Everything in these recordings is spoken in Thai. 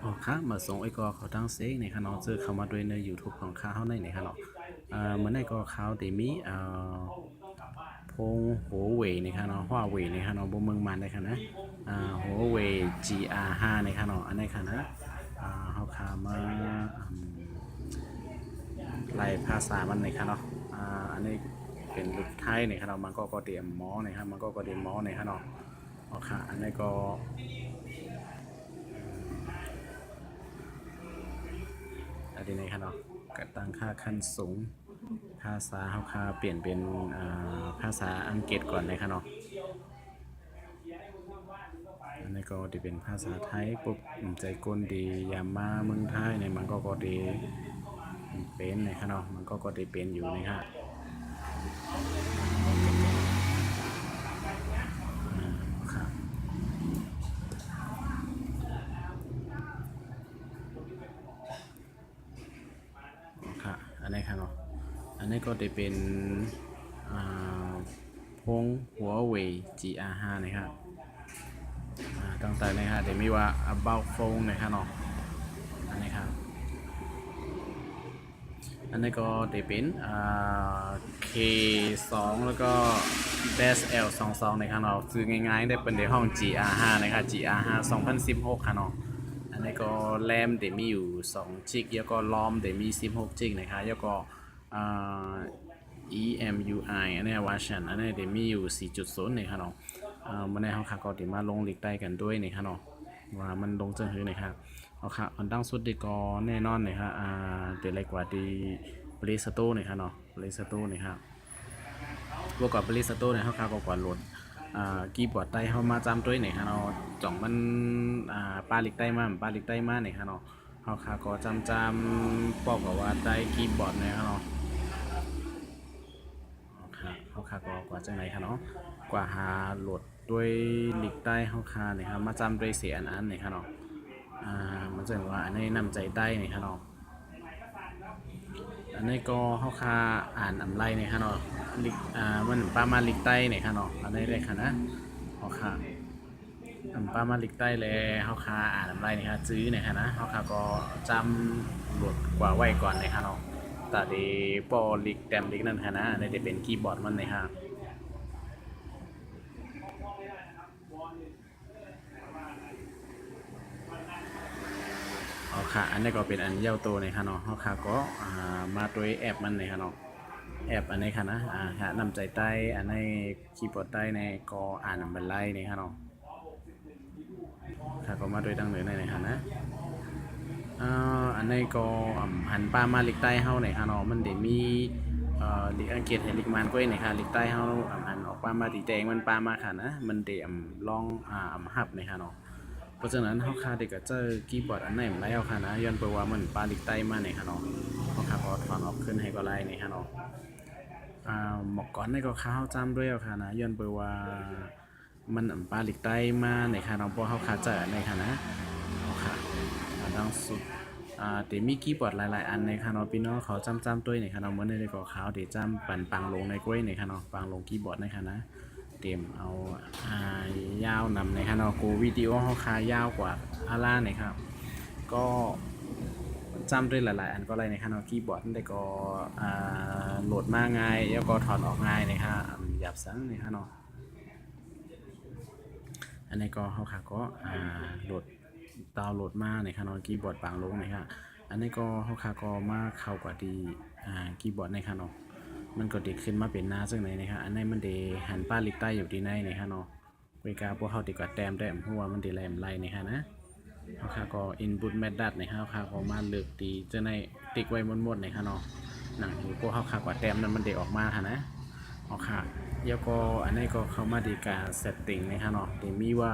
อ๋อค่ะมาส่งไอ้ก็เขาตั้งเซ็กในค่ะเนาะเจอเข้ามาด้วยใน YouTube ของข้าเฮาในค่ะเนาะเหมือนในก็เขาได้มีพงหัวเว่ยในค่ะเนาะหัวเว่ยในค่ะเนาะบ่เมืองมันในค่ะนะหัวเว่ย GR5 ในค่ะเนาะอันนี้ค่ะนะเฮาขามาไล่ภาษามันในค่ะเนาะอันนี้เป็นลูกไทยในค่ะเนาะมันก็เตรียมหมอในครับมันก็เตรียมหมอในค่ะเนาะอ๋อค่ะอันนี้ก็ อันนี้นะครับเนาะก็ตั้งค่าขั้นสูงภาษาเฮาค่าเปลี่ยนเป็นภาษาอังกฤษก่อนนะครับเนาะอันนี้ก็จะเป็นภาษาไทยปุ๊บใจก้นดียามมาเมืองไทยเนี่ยมันก็ดีเป็นนะครับเนาะมันก็ดีเป็นอยู่นะครับครับครับอันนี้ครับเนาะอันนี้ก็จะเป็นอ่าพงหัวเว่ย GR5 นะครับตั้งแต่นะครับเดี๋ยวมีว่า about phone นะครับเนาะอันนี้ครับ อันนี้ก็จะเป็นK2 แล้วก็ Dash L22นะครับเนาะซื้อง่ายๆได้เป็นในห้อง GR5 นะครับ GR5 2016ค่ะเนาะอันนี้ก็แรมเดี๋ยวมีอยู่2จิกแล้วก็ลอมเดี๋ยวมี16จิกนะครับแล้วก็อ่า EMUI อันนี้วาชันอันนี้เดี๋ยวมีอยู่4.0นะครับเนาะมันในห้องคาก็เดี๋ยวมาลงลิกได้กันด้วยนะครับเนาะว่ามันลงจังหื้อนะครับเอาค่ะอันตั้งสุดดีก็แน่นอนนะครับเดี๋ยวเล็กกว่าดีบริสโตนะครับเนาะบริสโตนะครับบวกกับบริสโตเนี่ยเขาคาก็กว่าโหลดกีย์บอร์ดใต้เข้ามาจำด้วยเนี่ยครับเนาะจ่องมันปลาลิกใต้มาปลาลิกใต้มาเนี่ยครับเนาะเขาคาก็จำปอกกับว่าใต้กีย์บอร์ดเนี่ยครับเนาะครับเขาคาก็กว่าจังไหนครับเนาะกว่าหาโหลดด้วยลิกใต้เขาคาเนี่ยครับมาจำด้วยเสียอันเนี่ยครับเนาะมันจะว่าอันนี้นำใจใต้เนี่ยครับเนาะ อันนี้ก็เขาคาอ่านอำไรเนี่ยค่ะเนาะลิกมันปามาลิกใต้เนี่ยค่ะเนาะอันนี้ได้ค่ะนะเขาคาปามาลิกใต้เลยเขาคาอ่านอำไรเนี่ยค่ะจื้อเนี่ยค่ะนะเขาคาก็จำหลดกว่าไว้ก่อนเนี่ยค่ะเนาะแต่ดีปอลิกแตมลิกนั่นค่ะนะอันนี้จะเป็นคีย์บอร์ดมันเนี่ยค่ะเขาคาอันนี้ก็เป็นอันเย้าโตเนี่ยค่ะเนาะเขาคาก็มาตัวแอปมันเนี่ยค่ะเนาะ แอบอันนี้ค่ะนะฮะนำใจใต้อันในคีย์บอร์ดใต้ในก็อ่านนำเป็นไล่นี่ค่ะเนาะค่ะก็มาโดยตั้งเหนือในค่ะนะอันนี้ก็หันป้ามาลิกใต้เฮาในค่ะเนาะมันเดี๋ยวมีลิกอังกฤษให้ลิกมันก็ในค่ะลิกใต้เฮาหันออกป้ามาตีแดงมันป้ามาค่ะนะมันเดี๋ยวลองหับในค่ะเนาะเพราะฉะนั้นเฮาคาเด็กก็เจอคีย์บอร์ดอันไหนมันไล่เอาค่ะนะย้อนไปว่ามันป้าลิกใต้มาในค่ะเนาะเฮาคาก็ถอนออกขึ้นให้ก็ไล่ในค่ะเนาะ หมอกก่อนในก็ข้าวจำด้วยค่ะนะย้อนไปว่ามันปลาลิกใต้มาในค่ะน้องพ่อเขาขาดใจในค่ะนะเอาค่ะดังสุดเดี๋ยวมีกีย์บอร์ดหลายๆอันในค่ะน้องพี่น้องเขาจำด้วยในค่ะน้องเมื่อในก็ขาวเดี๋ยวจำปั่นปังลงในกล้วยในค่ะน้องปังลงกีย์บอร์ดในค่ะนะเตรียมเอายาวนำในค่ะน้องกูวิดีโอเขาคายาวกว่าอาร่าในครับก็จำด้วยหลายๆอันก็เลยนะครับเนาะคีย์บอร์ดได้ก็โหลดมาง่ายแล้วก็ถอนออกง่ายนะครับหยับสังนะครับเนาะอันนี้ก็เขาค่ะก็โหลดดาวน์โหลดมาในครับเนาะคีย์บอร์ดบางลงนะครับอันนี้ก็เขาค่ะก็มาเข้ากว่าดีคีย์บอร์ดในครับเนาะมันก็ดีขึ้นมาเป็นหน้าซึ่งไหนนะครับอันนี้มันเดหันป้าลิกใต้อยู่ที่ไหนนะครับเนาะเวลาพวกเขาติดกับแต้มได้หัวมันดีแรมไล่นะครับนะ เขาค่ะก็ input method ในเขาค่ะก็มาเลือกตีจะในติ๊กไว้หมดๆในค่ะเนาะหนังหูก็เขาค่ะกว่าแต้มนั้นมันเด็กออกมาค่ะนะเอาค่ะแล้วก็อันนี้ก็เข้ามาดีการ setting ในค่ะเนาะที่มีว่า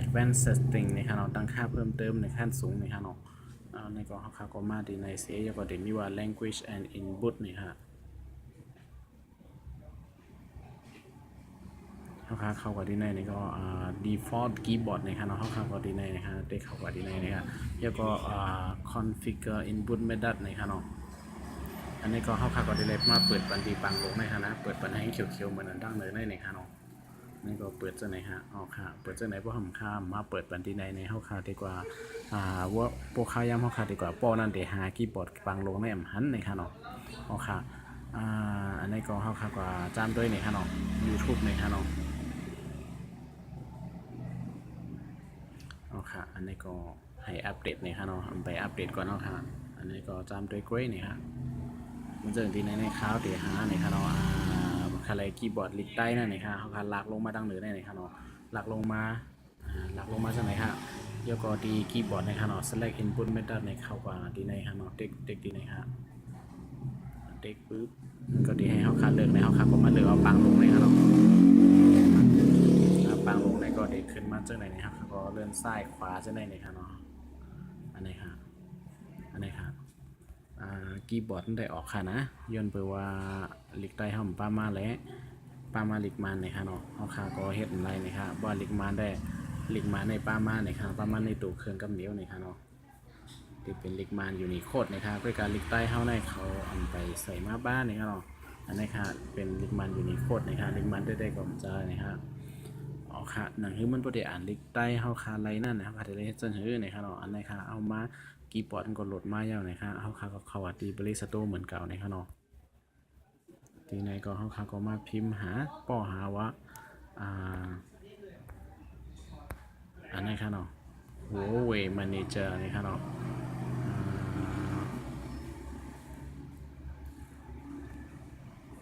advanced setting ในค่ะเนาะตั้งค่าเพิ่มเติมในขั้นสูงในค่ะเนาะในก็เขาค่ะก็มาดีในเสียแล้วก็เดี๋ยวมีว่า language and input นี่ค่ะ เขาเข้ากับดีในนี่ก็default keyboard นะครับเนาะเขาเข้ากับดีในนะครับได้เข้ากับดีในนะครับแล้วก็configure input method นะครับเนาะอันนี้ก็เข้ากับดีเลยมาเปิดบันดีปังลงนะครับนะเปิดบันให้เขียวๆเหมือนดั้งเลยในนะครับเนาะ นี่ก็เปิดจังไหนฮะอ๋อค่ะเปิดจังไหนพวกหำข้ามมาเปิดบันทีในเฮาค่ะดีกว่าว่าพวกข้าวยำเฮาค่ะดีกว่าป้อนั่นเดี๋ยวหาคีย์บอร์ดฟังลงในแอมหันในค่ะเนาะอ๋อค่ะอันนี้ก็เฮาค่ะกว่าจ้ามด้วยในค่ะเนาะ YouTube ในค่ะเนาะอ๋อค่ะอันนี้ก็ให้อัปเดตในค่ะเนาะไปอัปเดตก่อนเนาะค่ะอันนี้ก็จ้ามด้วยกล้วยนี่ค่ะมันจะที่ในข้าวเดี๋ยวหาในค่ะเนาะอะไรคีย์บอร์ดลิกใต้นั่นนี่ค่ะเขาคันลากลงมาตั้งเหนือได้นี่ค่ะเนาะลากลงมาจากไหนค่ะยกก็ดีคีย์บอร์ดในค่ะเนาะ select input method ในเข้ากว่าดีในค่ะเนาะเด็กดีในค่ะเด็กปุ๊บก็ดีให้เขาคันเลือกในเขาคันก็มาเลือกเอาปังลงในค่ะเนาะปังลงในก็เด็กขึ้นมาจากไหนนะครับก็เลื่อนซ้ายขวาจากไหนนี่ค่ะเนาะอันนี้ค่ะคีย์บอร์ดมันได้ออกค่ะนะย้อนไปว่าลิกใต้ห้องป้ามาแล้วป้ามาลิกมันในค่ะเนาะเอาค่ะก็เฮ็ดอะไรในค่ะบ่ลิกมันได้ลิกมันในป้ามาในค่ะป้ามาในตู้เครื่องกับเหนียวในค่ะเนาะที่เป็นลิกมันอยู่ในโคดในค่ะด้วยการลิกใต้เฮาในเขาเอาไปใส่มาบ้านในค่ะเนาะอันนี้ค่ะเป็นลิกมันอยู่ในโคดในค่ะลิกมันได้ก็จะในค่ะอ๋อค่ะหนังฮื้อมันบ่ได้อ่านลิกใต้เฮาค่ะไรนั่นนะครับได้เฮ็ดจังฮื้อในค่ะเนาะอันนี้ค่ะเอามาคีย์บอร์ดก็โหลดมาแล้วนะคะเฮาค่ะก็เข้าที่ Play Store เหมือนเก่านะคะเนาะทีไหนก็เฮาค่ะก็มาพิมพ์หาป้อหาว่าอันนี้ค่ะเนาะ Huawei Manager นี่ค่ะเนาะ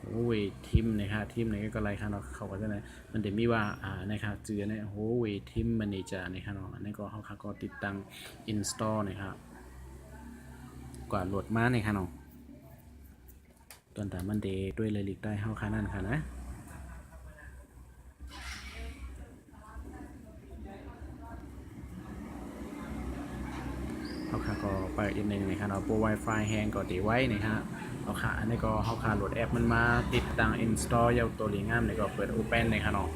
Huawei Team นะคะทีมไหนก็อะไรค่ะเนาะเขาก็จะไหนมันจะมีว่านะครับจื่อเนี่ย Huawei Team Manager นี่ค่ะเนาะอันนี้ก็เฮาค่ะก็ติดตั้ง install นะครับกว่าโหลดมาเนี่ยค่ะเนาะตอนแต่มันเดด้วยเลยลิกได้เฮาค่ะนั่นค่ะนะเขาค่ะก็ไปอีกหนึ่งนะครับเนาะโปร Wi-Fi แฮงก็ตีไว้นะครับเอาค่ะอันนี้ก็เขาค่ะโหลดแอปมันมาติดตั้ง install ยาวตัวลิงงามนี่ก็เปิด Open นะครับเนาะ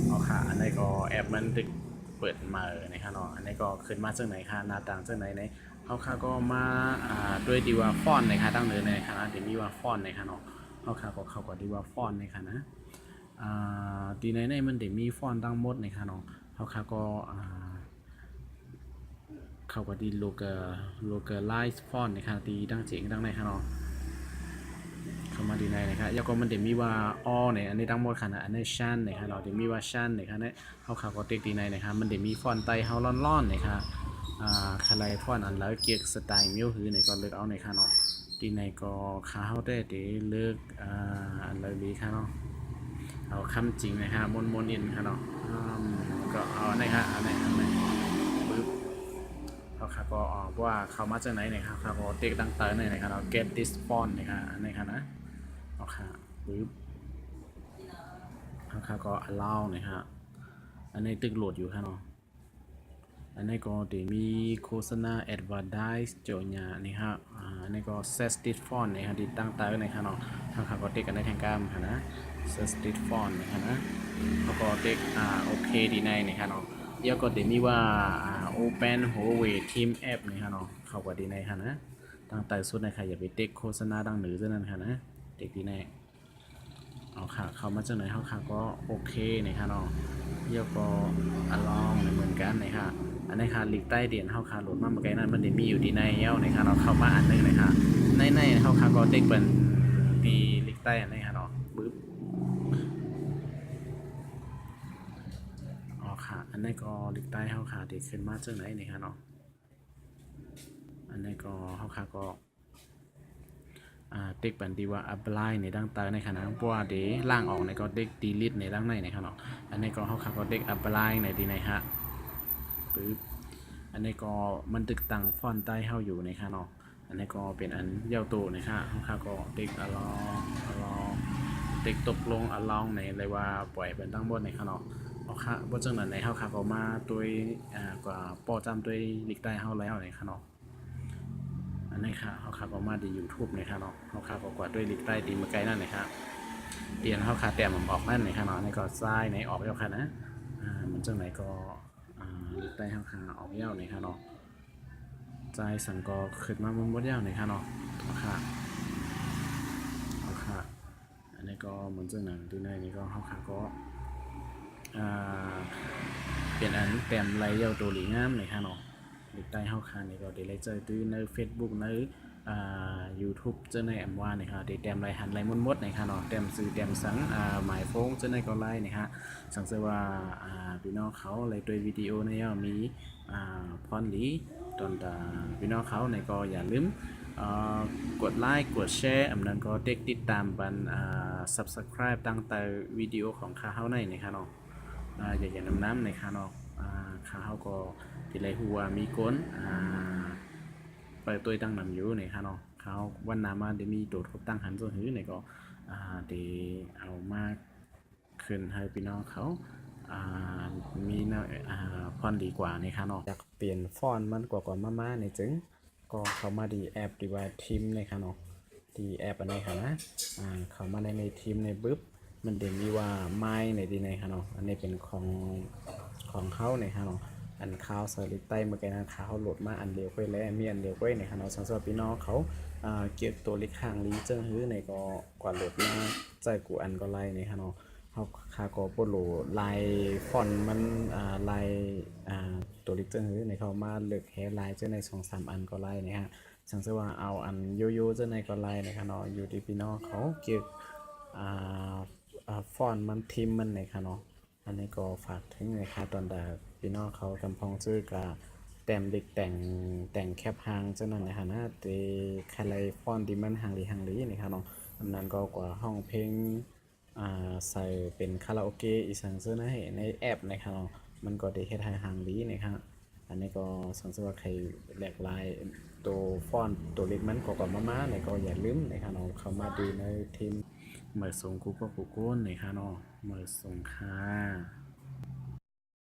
เอาค่ะอันนี้ก็แอปมันติดเปิดมานะครับเนาะอันนี้ก็ขึ้นมาจากไหนค่ะหน้าต่างจากไหนในเขาค่ะก็มาด้วยดีว่าฟอนต์นะคะตั้งเลยนะครับเดี๋ยวมีว่าฟอนต์นะคะเนาะเขาค่ะก็เข้ากับดีว่าฟอนต์นะคะนะดีในมันเดี๋ยวมีฟอนต์ตั้งหมดนะคะเนาะเขาค่ะก็เข้ากับดีlocalize font นะครับดีตั้งเจ๋งตั้งในค่ะเนาะเข้ามาดีในนะครับแล้วก็มันเดี๋ยวมีว่า all เนี่ยอันนี้ตั้งหมดค่ะนะอันนี้ shan นะครับเราเดี๋ยวมีว่า shan นะครับเนี่ยเขาก็ติ๊กดีในนะครับมันเดี๋ยวมีฟอนต์ไต้เฮาล่อนๆนะครับคลายฟอนต์อันแล้วเกี่ยวกับสไตล์มิวคือในก็เลือกเอาในค่ะเนาะดีในก็ค้าเฮาได้เดี๋ยวเลือกอันเลยดีค่ะเนาะเอาคำจริงนะครับมนอินค่ะเนาะก็เอาในค่ะอันนี้ปึ๊บเขาค่ะก็ว่าเขามาจากไหนนะครับเขาก็ติ๊กตั้งเติร์นนะครับเรา get this font นะครับอันนี้ค่ะนะเอาค่ะปึ๊บเขาค่ะก็ allow นะครับอันนี้ตึกโหลดอยู่ค่ะเนาะอันนี้ก็เดี๋ยวมีโฆษณา advertise โจญานี่ครับอันนี้ก็ set this font นะครับที่ตั้งเติร์นนะครับเนาะเขาค่ะก็ติ๊กกันได้ทางการค่ะนะ set this font นะครับนะเขาก็ติ๊กโอเคดีในนะครับเนาะแล้วก็เดี๋ยวมีว่าOpen Huawei Team App นี่ค่ะเนาะเข้ากับดีในค่ะนะตั้งแต่สุดในค่ะอย่าไปเต็กโฆษณาดังหนือเท่านั้นค่ะนะเต็กดีในเอาค่ะเข้ามาจากไหนเขาค่ะก็โอเคนี่ค่ะเนาะแล้วก็ลองเหมือนกันนี่ค่ะอันนี้ค่ะลิกใต้เดียนเขาค่ะโหลดมาเมื่อกี้นั้นมันเดี๋ยวมีอยู่ดีในเย้านี่ค่ะเนาะเข้ามาอันนึงเลยค่ะในเขาค่ะก็เต็กเป็นดีลิกใต้อันนี้ค่ะเนาะบึ๊บค่ะอันนี้ก็ลิกใต้เฮาค่ะที่ขึ้นมาจากไหนนี่ค่ะเนาะอันนี้ก็เฮาค่ะก็เด็กปันดีว่า apply ในดังเตอในขณะเพราะว่าเดี๋ยวล่างออกในก็เด็ก delete ในดังในนะครับเนาะอันนี้ก็เฮาค่ะก็เด็ก apply ในดีในฮะปึ๊บอันนี้ก็มันตึกตั้งฟอนต์ใต้เฮาอยู่ในค่ะเนาะอันนี้ก็เป็นอันเย้าตัวนะคะเฮาค่ะก็เด็ก allow เด็กตกลง allow ในเลยว่าปล่อยเป็นตั้งบนในค่ะเนาะเอาค่ะบ่จังนั้นในเฮาค่ะก็มาด้วยกว่าป้อจำด้วยลิกใต้เฮาแล้วในค่ะเนาะอันนี้ค่ะเฮาค่ะก็มาดี YouTube ในค่ะเนาะเฮาค่ะก็กว่าด้วยลิกใต้ดีมาไกลนั่นนะครับเตียนเฮาค่ะแต้มออกนั่นในค่ะเนาะนี่ก็ซ้ายในออกแล้วค่ะนะมันจังไหนก็ลิกใต้เฮาค่ะออกยาวในค่ะเนาะใจสั่งก็ขึ้นมามันบ่ยาวในค่ะเนาะเอาค่ะ นนี้ก็เหมือนเจ้าหนังที่ในนี้ก็เขาขาก็อ่าเปลี่ยนอันแต้มลายเย้าตัวหลีงามเลยค่ะเนาะหลีกใต้เขาขานี่ก็ได้เลยเจอตื้อใน Facebook ในYouTube เจ้าในแอมว่านี่ค่ะได้แต้มลายหันลายมดๆนี่ค่ะเนาะแต้มซื้อแต้มสังหมายโฟงเจ้าในก็ไล่นี่ฮะสังเสว่าพี่น้องเขาเลยด้วยวิดีโอในมีพรหลีตอนพี่น้องเขาในก็อย่าลืมกดไลค์กดแชร์อันนั้นก็เด็กติดตามบันsubscribe ตั้งแต่วิดีโอของข้าเฮาในนี่ค่ะเนาะอย่าน้ำในข้าเนาะข้าเฮาก็ที่ไรหัวมีก้นเปิดตัวตั้งนำอยู่ในค่ะเนาะเขาวันนามาได้มีโดดครบตั้งหันส่วนหื้อในก็ได้เอามาขึ้นให้พี่น้องเขามีพรดีกว่าในค่ะเนาะอยากเปลี่ยนฟอนต์มันกว่ามาในจึงก็เข้ามาดีแอปดีว่าทีมในค่ะเนาะดีแอปอันนี้ค่ะนะเข้ามาในทีมในบึ๊บมันเด่นมีว่าไม้ในดีในค่ะเนาะอันนี้เป็นของเขาในค่ะเนาะอันข้าวสลิดใต้เมื่อกี้นะข้าวโหลดมาอันเดียวไปแล้วมีอันเดียวไปในค่ะเนาะสำหรับพี่น้องเขาเก็บตัวเล็กห่างลีเจิ้งหื้อในก็กว่าโหลดมาใจกูอันก็ไล่ในค่ะเนาะเขาคาก็โปโลลายฟอนต์มันลายตัวเล็กเจิ้งหื้อในเขามาเลือกแฮร์ไลน์เจ้าใน2-3อันก็ไล่นะฮะสังเกตว่าเอาอันโยโย่เจ้าในก็ไล่นะคะเนาะอยู่ที่พี่น้องเขาเก็บฟอนต์มันทิมมันในค่ะเนาะอันนี้ก็ฝากถึงนะคะตอนดาพี่น้องเขากำพองซื้อกะแต้มเด็กแต่งแคบหางเจ้านั้นนะคะนะตีคาไลฟอนต์ที่มันหางลีนะคะเนาะอันนั้นก็กว่าห้องเพลงใส่เป็นคาราโอเกะอีสังเซอร์นะในแอปนะครับเนาะมันก็ได้เฮ็ดให้หางลีนะครับอันนี้ก็สังเกตว่าใครแหลกลายตัวฟอนต์ตัวเล็กมันก็มาเนี่ยก็อย่าลืมนะครับเนาะเข้ามาดูในทีมเหมือนส่งกูก็กูโก้นนะครับเนาะเหมือนส่งค่ะ